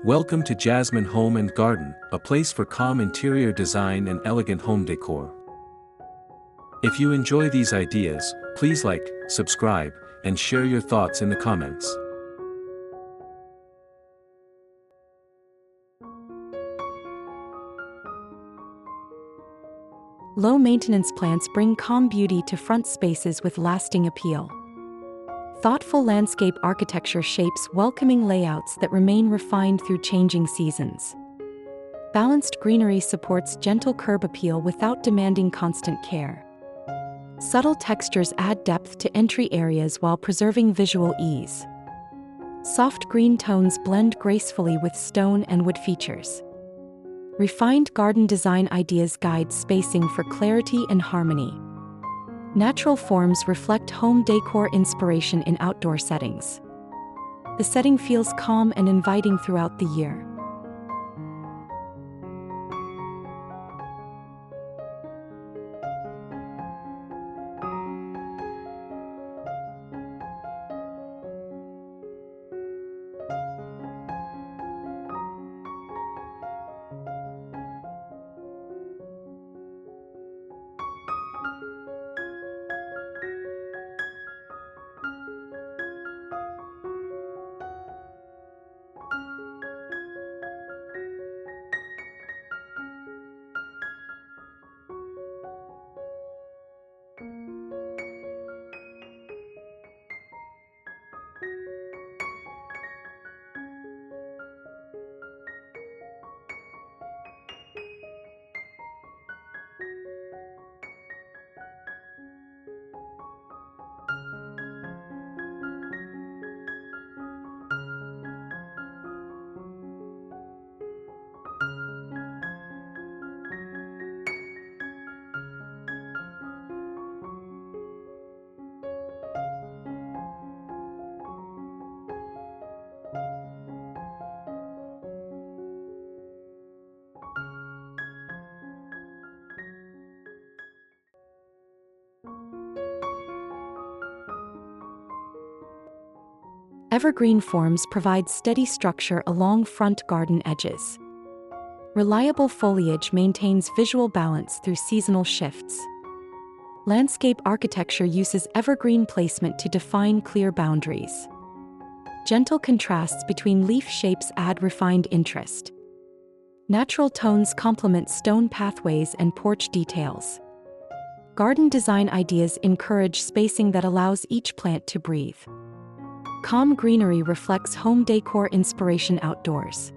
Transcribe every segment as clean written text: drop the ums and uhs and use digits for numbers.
Welcome to Jasmine Home and Garden, a place for calm interior design and elegant home decor. If you enjoy these ideas, please like, subscribe, and share your thoughts in the comments. Low-maintenance plants bring calm beauty to front spaces with lasting appeal. Thoughtful landscape architecture shapes welcoming layouts that remain refined through changing seasons. Balanced greenery supports gentle curb appeal without demanding constant care. Subtle textures add depth to entry areas while preserving visual ease. Soft green tones blend gracefully with stone and wood features. Refined garden design ideas guide spacing for clarity and harmony. Natural forms reflect home decor inspiration in outdoor settings. The setting feels calm and inviting throughout the year. Evergreen forms provide steady structure along front garden edges. Reliable foliage maintains visual balance through seasonal shifts. Landscape architecture uses evergreen placement to define clear boundaries. Gentle contrasts between leaf shapes add refined interest. Natural tones complement stone pathways and porch details. Garden design ideas encourage spacing that allows each plant to breathe. Calm greenery reflects home decor inspiration outdoors.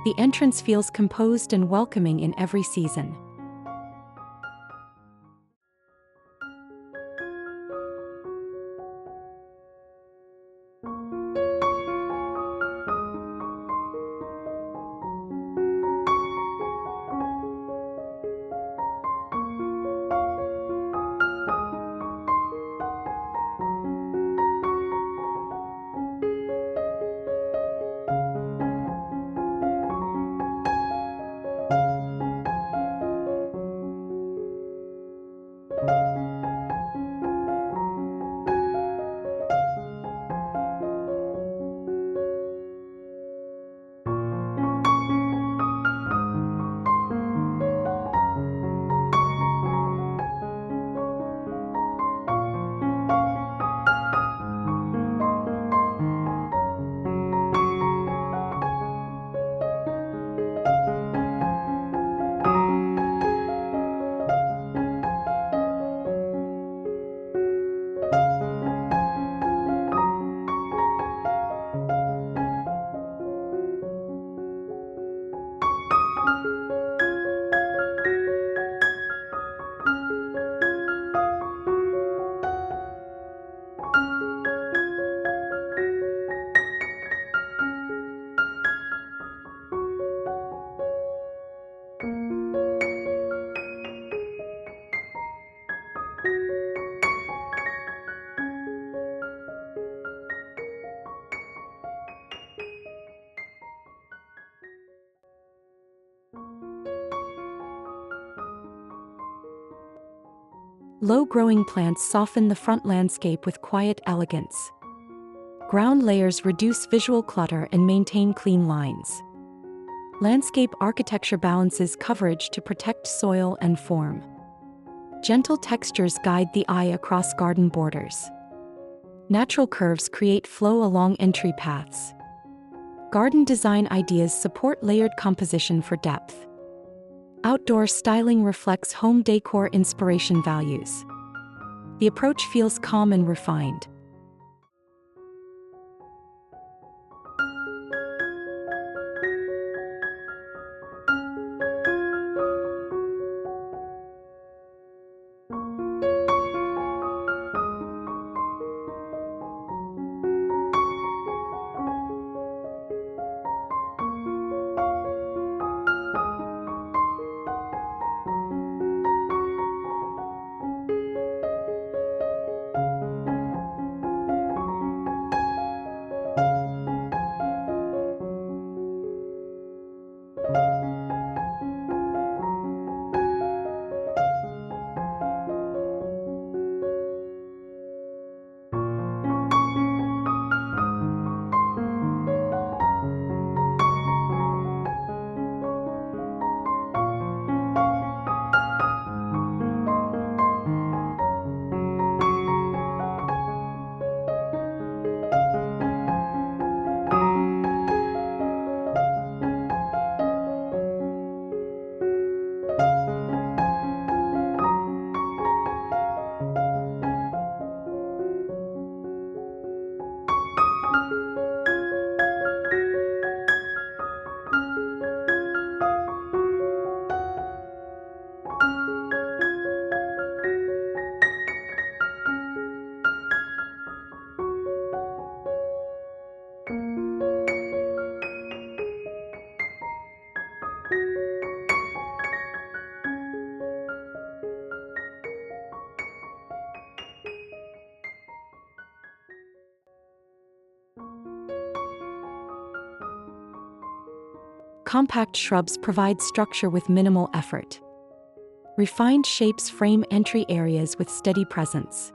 The entrance feels composed and welcoming in every season. Low-growing plants soften the front landscape with quiet elegance. Ground layers reduce visual clutter and maintain clean lines. Landscape architecture balances coverage to protect soil and form. Gentle textures guide the eye across garden borders. Natural curves create flow along entry paths. Garden design ideas support layered composition for depth. Outdoor styling reflects home decor inspiration values. The approach feels calm and refined. Compact shrubs provide structure with minimal effort. Refined shapes frame entry areas with steady presence.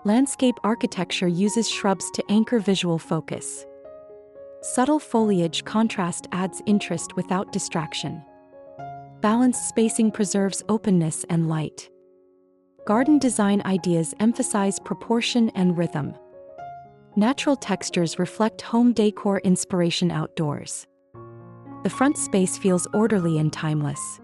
Landscape architecture uses shrubs to anchor visual focus. Subtle foliage contrast adds interest without distraction. Balanced spacing preserves openness and light. Garden design ideas emphasize proportion and rhythm. Natural textures reflect home decor inspiration outdoors. The front space feels orderly and timeless.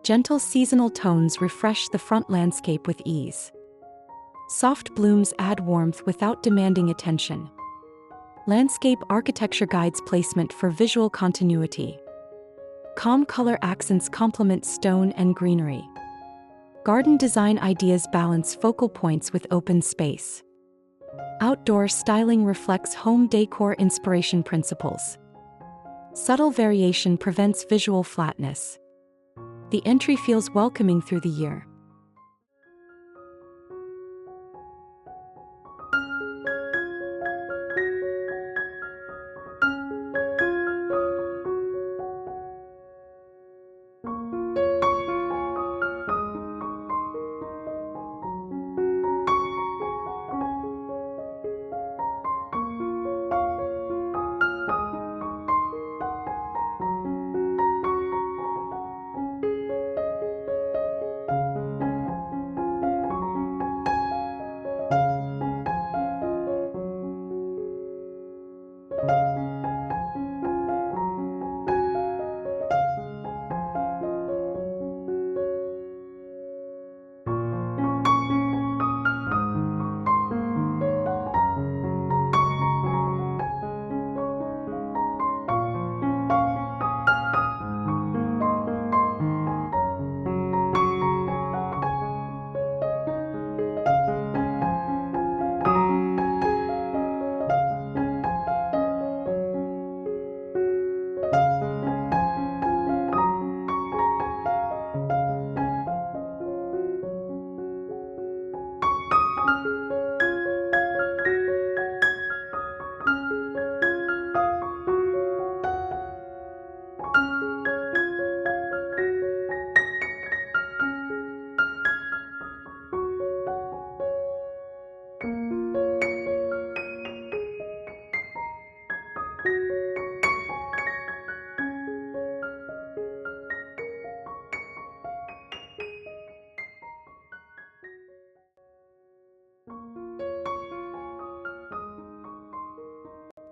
Gentle seasonal tones refresh the front landscape with ease. Soft blooms add warmth without demanding attention. Landscape architecture guides placement for visual continuity. Calm color accents complement stone and greenery. Garden design ideas balance focal points with open space. Outdoor styling reflects home decor inspiration principles. Subtle variation prevents visual flatness. The entry feels welcoming through the year.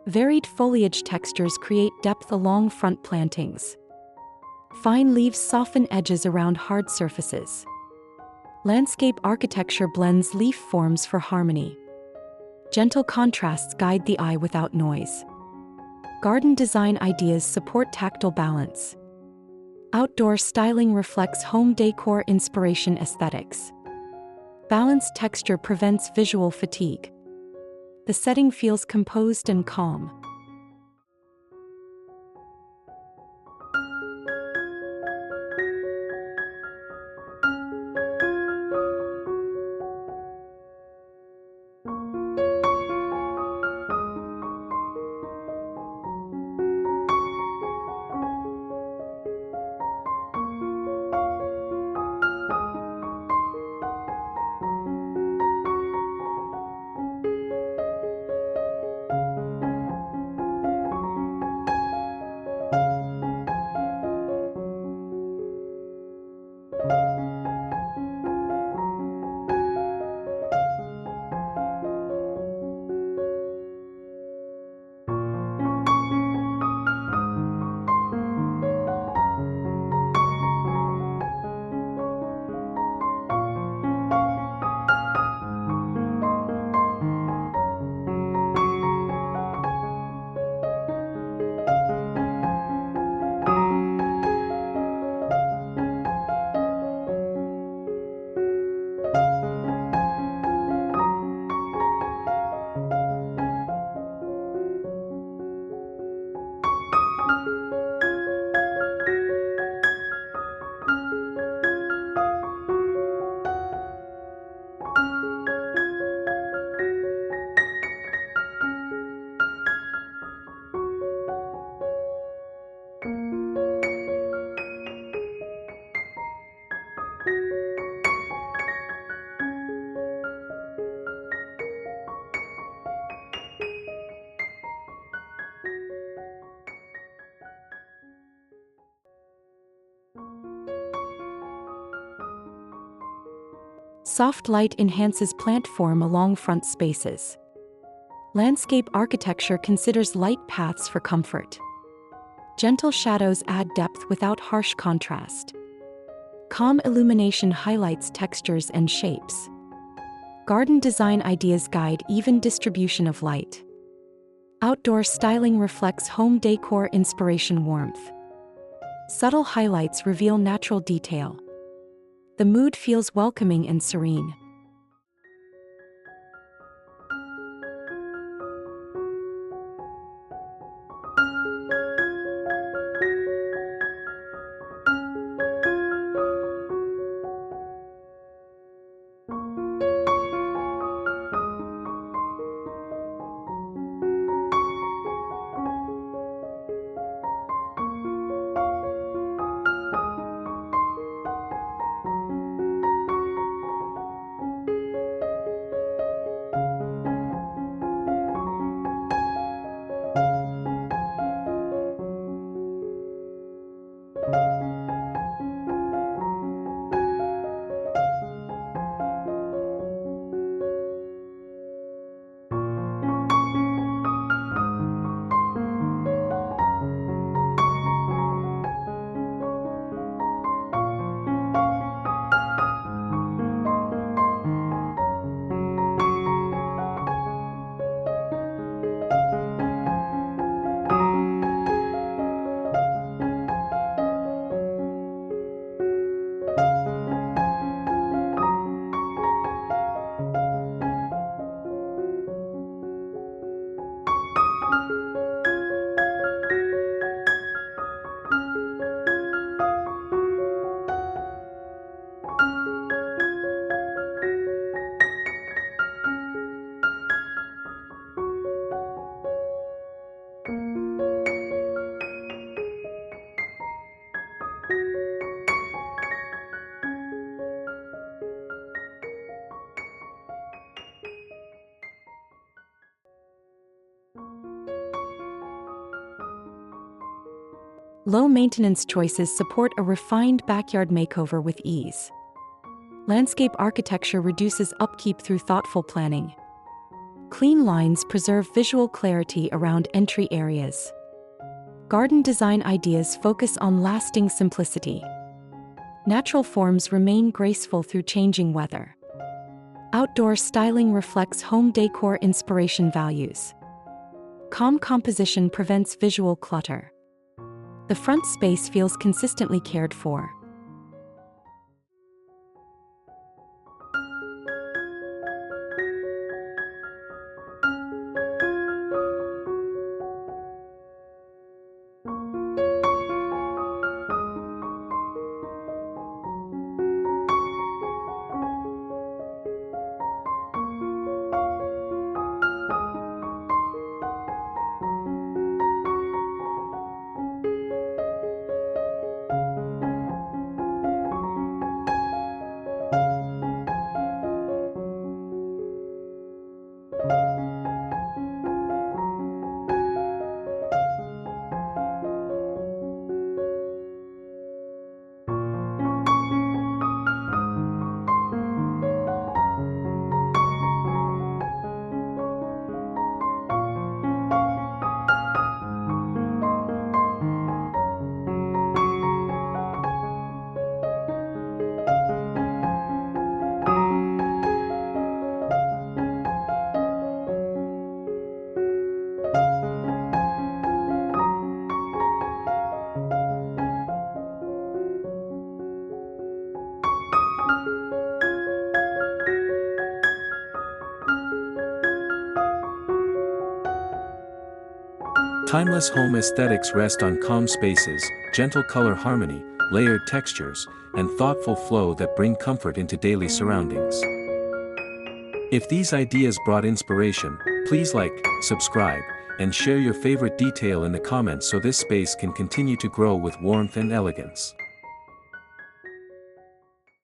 Varied foliage textures create depth along front plantings. Fine leaves soften edges around hard surfaces. Landscape architecture blends leaf forms for harmony. Gentle contrasts guide the eye without noise. Garden design ideas support tactile balance. Outdoor styling reflects home decor inspiration aesthetics. Balanced texture prevents visual fatigue. The setting feels composed and calm. Soft light enhances plant form along front spaces. Landscape architecture considers light paths for comfort. Gentle shadows add depth without harsh contrast. Calm illumination highlights textures and shapes. Garden design ideas guide even distribution of light. Outdoor styling reflects home decor inspiration warmth. Subtle highlights reveal natural detail. The mood feels welcoming and serene. Low-maintenance choices support a refined backyard makeover with ease. Landscape architecture reduces upkeep through thoughtful planning. Clean lines preserve visual clarity around entry areas. Garden design ideas focus on lasting simplicity. Natural forms remain graceful through changing weather. Outdoor styling reflects home decor inspiration values. Calm composition prevents visual clutter. The front space feels consistently cared for. Timeless home aesthetics rest on calm spaces, gentle color harmony, layered textures, and thoughtful flow that bring comfort into daily surroundings. If these ideas brought inspiration, please like, subscribe, and share your favorite detail in the comments so this space can continue to grow with warmth and elegance.